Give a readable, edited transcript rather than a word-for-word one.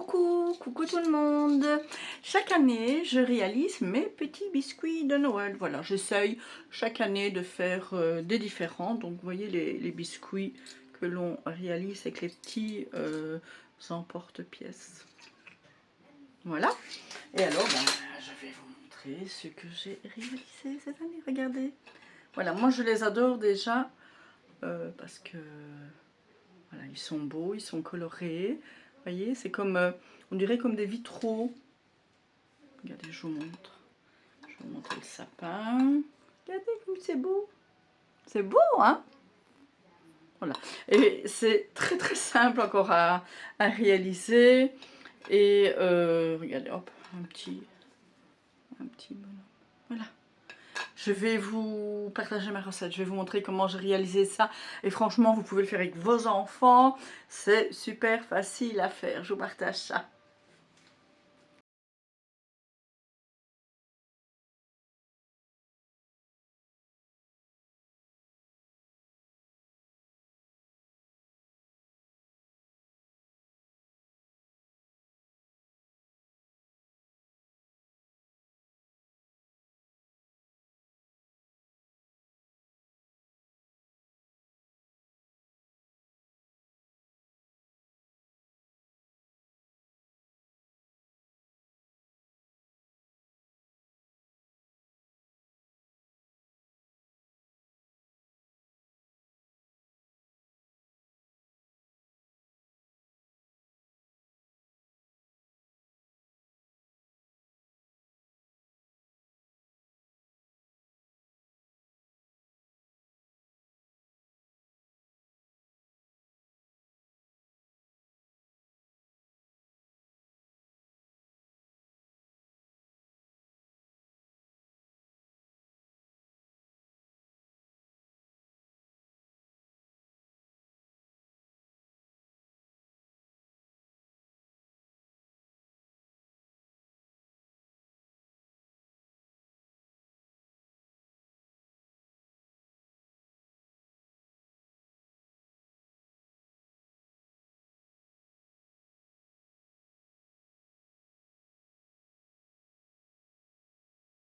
Coucou tout le monde. Chaque année, je réalise mes petits biscuits de Noël. Voilà, j'essaye chaque année de faire des différents. Donc, vous voyez les biscuits que l'on réalise avec les petits emporte-pièces. Voilà. Et alors, je vais vous montrer ce que j'ai réalisé cette année. Regardez. Voilà, moi je les adore déjà parce que voilà, ils sont beaux, ils sont colorés. Vous voyez, c'est comme, on dirait comme des vitraux. Regardez, je vous montre. Je vais vous montrer le sapin. Regardez comme c'est beau. C'est beau, hein? Voilà. Et c'est très simple encore à réaliser. Et regardez, hop, un petit bonhomme. Voilà. Je vais vous partager ma recette, je vais vous montrer comment j'ai réalisé ça. Et franchement, vous pouvez le faire avec vos enfants. C'est super facile à faire, je vous partage ça.